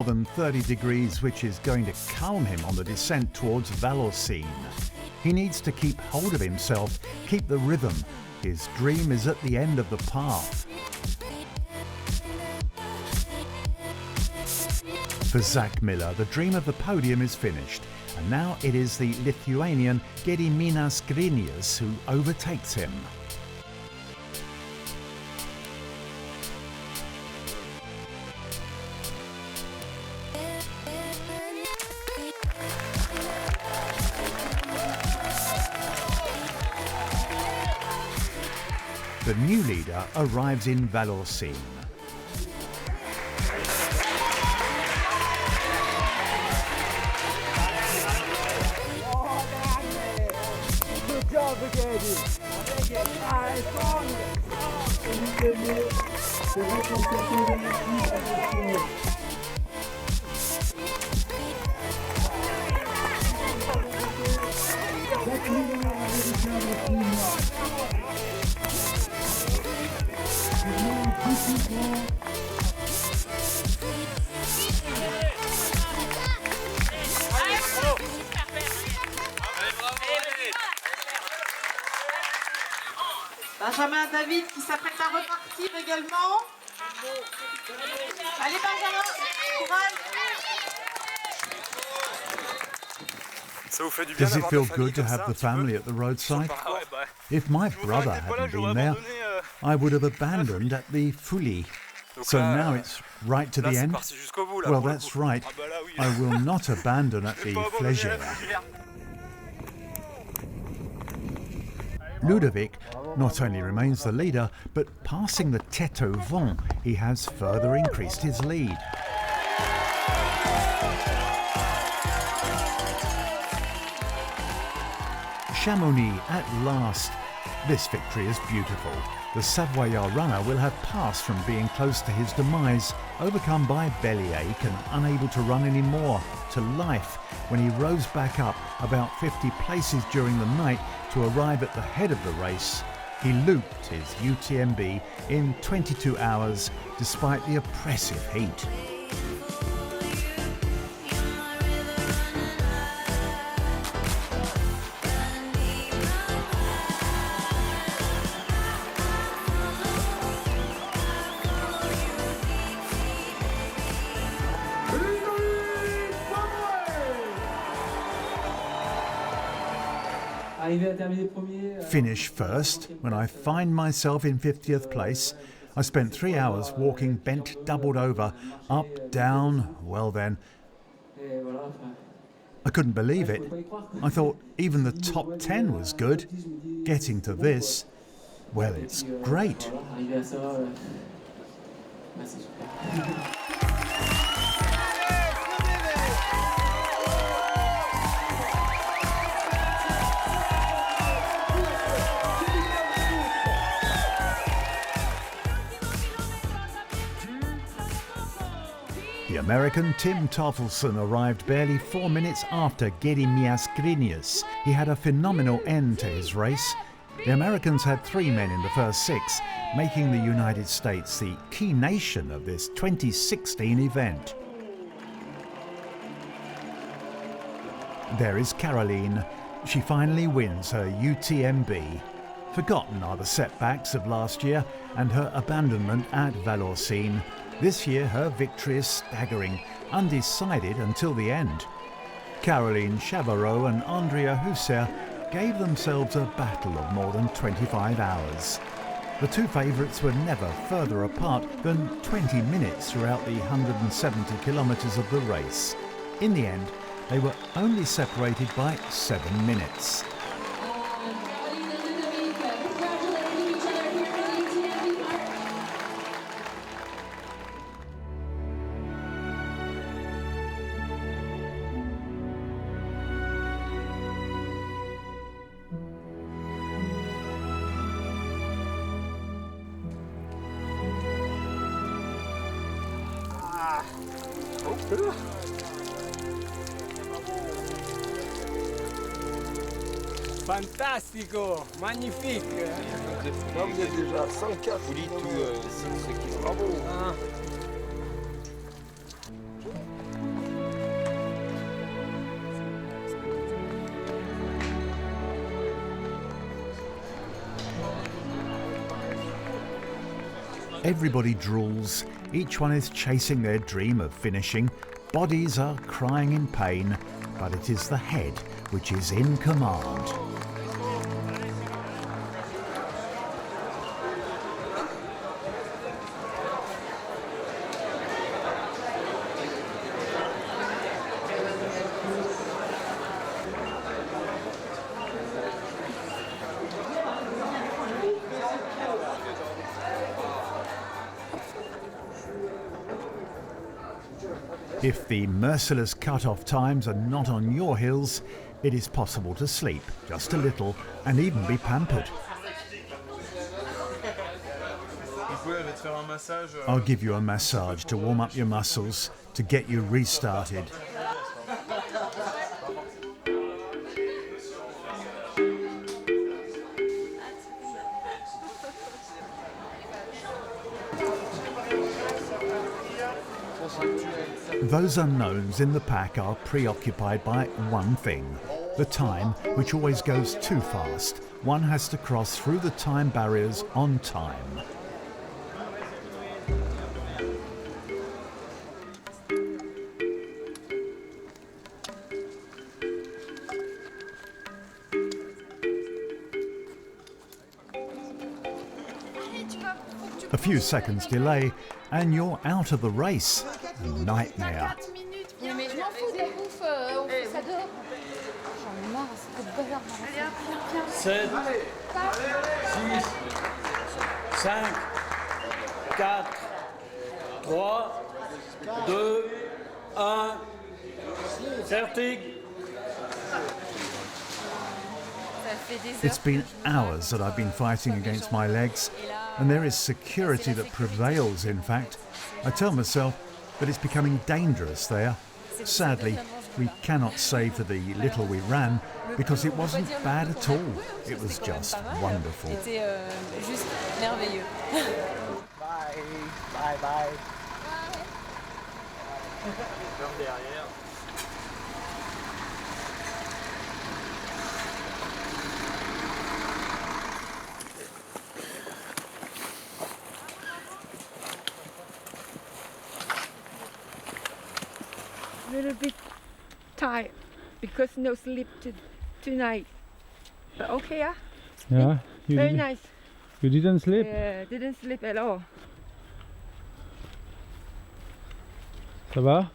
more than 30 degrees, which is going to calm him on the descent towards Vallorcine. He needs to keep hold of himself, keep the rhythm. His dream is at the end of the path. For Zach Miller, the dream of the podium is finished, and now it is the Lithuanian Gediminas Grinius who overtakes him. The new leader arrives in Vallorcine. Good job, Benjamin David qui s'apprête à repartir également. Allez Benjamin, courage. Does it feel good to have the family at the roadside? If my brother hadn't been there, I would have abandoned at the Fouilly. So now it's right to the end? Well, that's right. I will not abandon at the Flégère. Ludovic not only remains the leader, but passing the Tête au Vent, he has further increased his lead. Chamonix at last. This victory is beautiful. The Savoyard runner will have passed from being close to his demise, overcome by bellyache and unable to run anymore, to life when he rose back up about 50 places during the night to arrive at the head of the race. He looped his UTMB in 22 hours despite the oppressive heat. Finish first when I find myself in 50th place. I spent 3 hours walking bent doubled over, up, down, well then. I couldn't believe it. I thought even the top 10 was good. Getting to this, well, it's great. The American Tim Toffelson arrived barely 4 minutes after Gediminas Grinius. He had a phenomenal end to his race. The Americans had 3 men in the first 6, making the United States the key nation of this 2016 event. There is Caroline. She finally wins her UTMB. Forgotten are the setbacks of last year and her abandonment at Vallorcine. This year her victory is staggering, undecided until the end. Caroline Chavarot and Andrea Husser gave themselves a battle of more than 25 hours. The two favourites were never further apart than 20 minutes throughout the 170 kilometres of the race. In the end, they were only separated by 7 minutes. Fantastico, magnifique. Là, vous êtes déjà 104. Vous dites tout, ce qui est bravo. Everybody drools, each one is chasing their dream of finishing, bodies are crying in pain, but it is the head which is in command. If the merciless cut-off times are not on your hills, it is possible to sleep just a little and even be pampered. I'll give you a massage to warm up your muscles, to get you restarted. Those unknowns in the pack are preoccupied by one thing, the time, which always goes too fast. One has to cross through the time barriers on time. A few seconds delay and you're out of the race. A nightmare. Oui, mais je m'en fous de la bouffe, on fait ça dehors. J'en ai marre, c'est trop de bazar. 7, 6, 5, 4, 3, 2, 1, fertig. It's been hours that I've been fighting against my legs, and there is security that prevails, in fact. I tell myself that it's becoming dangerous there. Sadly, we cannot say for the little we ran, because it wasn't bad at all. It was just wonderful. C'était juste merveilleux. Bye, bye, bye. A little bit tired because no sleep tonight. But okay, yeah? Yeah, Very nice. You didn't sleep? Didn't sleep at all. Ça va?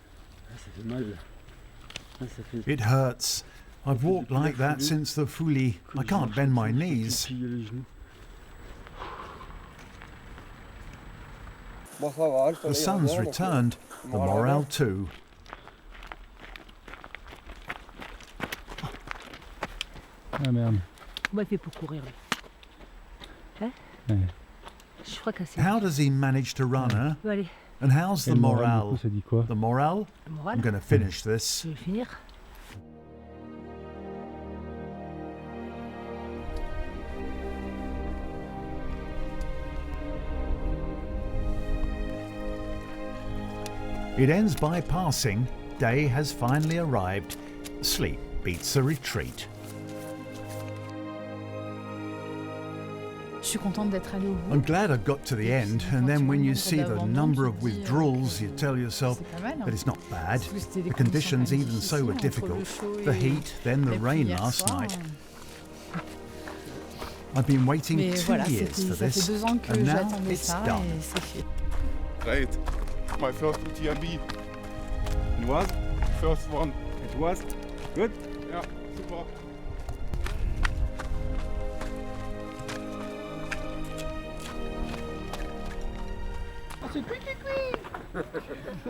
It hurts. I've walked like that since the Fouilly. I can't bend my knees. The sun's returned, the morale too. Ah merde. Comment il fait pour courir lui? Hein? Ouais. Je crois que c'est... How does he manage to run, huh? Bon, allez, And how's the Et le moral, morale? du coup, ça dit quoi? The morale? le moral. I'm going to finish this. Je vais finir. It ends by passing. Day has finally arrived. Sleep beats a retreat. Je suis contente d'être allée au bout. I'm glad I got to the end, and then when you see the number of withdrawals, you tell yourself that it's not bad. The conditions even so were difficult. The heat, then the rain last night. I've been waiting 2 years for this, and now it's done. Great. My first UTMB. It was? First one. It was? Good? Yeah, super.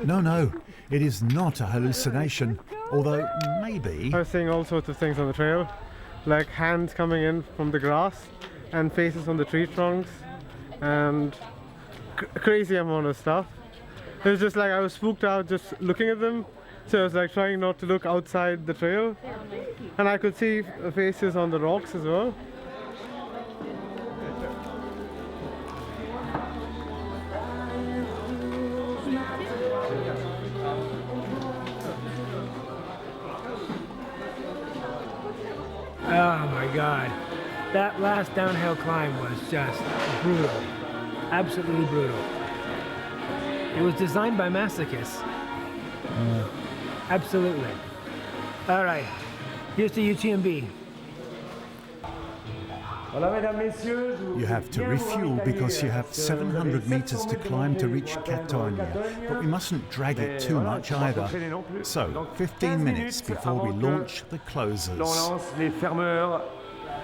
No, it is not a hallucination, although maybe... I was seeing all sorts of things on the trail, like hands coming in from the grass and faces on the tree trunks and crazy amount of stuff. It was just like I was spooked out just looking at them, so I was like trying not to look outside the trail, and I could see faces on the rocks as well. Oh my God. That last downhill climb was just brutal. absolutely brutal. It was designed by masochists. Absolutely. All right, here's the UTMB. You have to refuel because you have 700 meters to climb to reach Catania, but we mustn't drag it too much either. So, 15 minutes before we launch the closers. Les fermeurs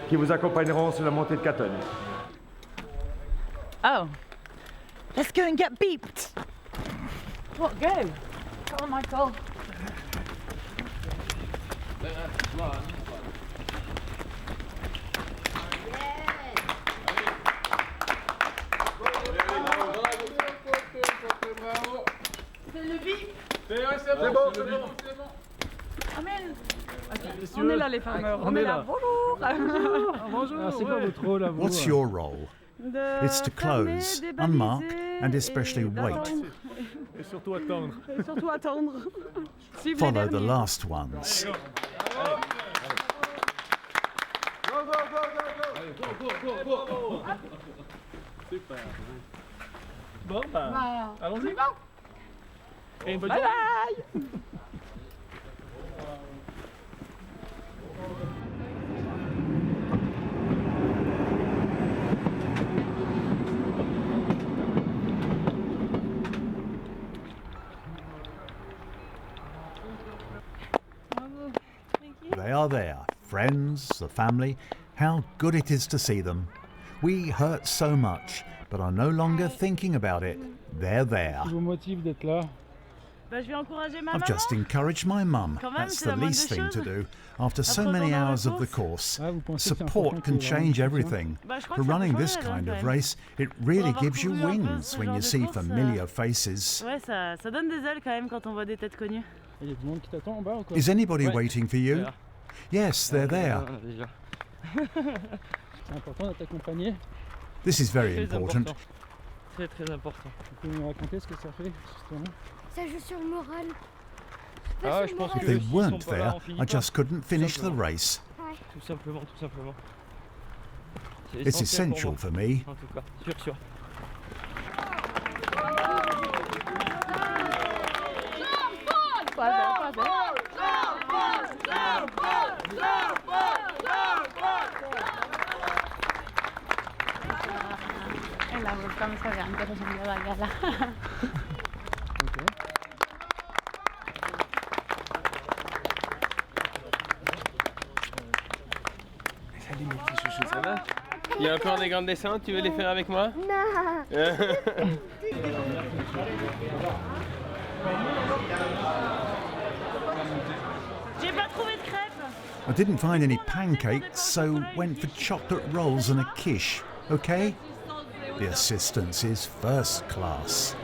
qui vous accompagneront sur la montée de Catania. Oh, let's go and get beeped. What, go? Oh my God. C'est le bip. C'est bon, c'est bon. Amen. On est là les farmers. On est là. Bonjour. Bonjour. Ah, c'est quoi votre rôle à vous? What's your role? It's to close, unmark, and especially wait. Et surtout attendre. Et surtout attendre. Follow the last ones. Super. Bon, bah, allons-y. Et bonne Bye journée. bye. They are there, friends, the family. How good it is to see them. We hurt so much, but are no longer thinking about it. They're there. Qui vous motive d'être là? Bah, je vais encourager ma I've maman. just encouraged my mum. Quand même, That's c'est the la moindre least des thing to choses. do. After so Après, many pendant la hours of the course. course, Ah, vous pensez que c'est support important can qu'il y ait vraiment change une everything. Bah, je crois For que ça running peut this changer, kind quand of même. race, it really avoir gives you couru un peu wings ce when genre you de see course, familiar faces. Ouais, ça donne des ailes quand même quand on voit des têtes connues. Il y a du monde qui t'attend en bas ou quoi? Is anybody Ouais. waiting for you? Voilà. Yes, they're there. C'est important d'être accompagné. This is very Très important. important. Très très important. Vous pouvez nous raconter ce que ça fait, justement? Ça joue sur le moral. Ah, je pense que They s'ils sont weren't pas là, there. on finit I pas. just couldn't finish the simplement. race. Tout simplement, tout simplement. C'est It's essentiel essential pour for moi, me. en tout cas, sûr. En la vuelta me sabían que se me vaya la... Salut mes petits chouchous, ça va? Il y a encore des grandes descentes, tu veux les faire avec moi? Non. J'ai pas trouvé de crêpes. I didn't find any pancakes, so went for chocolate rolls and a quiche. Okay? The assistance is first class.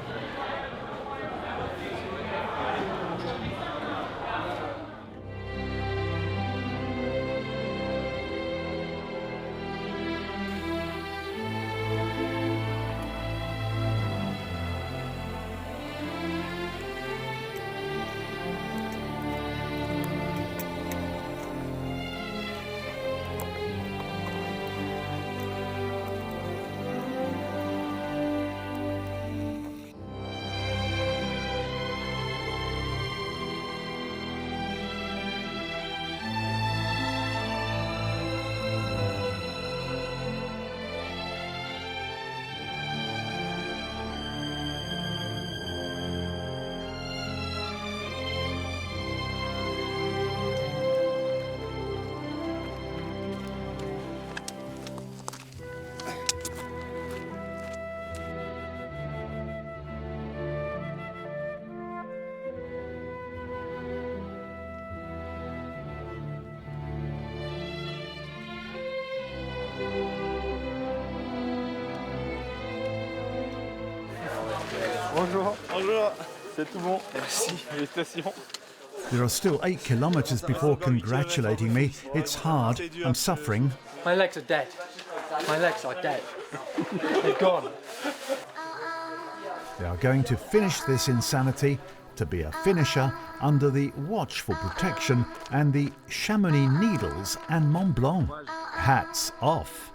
Bonjour. Bonjour. C'est tout bon. Merci. Félicitations. There are still 8 kilometers before congratulating me. It's hard. I'm suffering. My legs are dead. My legs are dead. They're gone. They are going to finish this insanity to be a finisher under the watchful protection and the Chamonix needles and Mont Blanc. Hats off.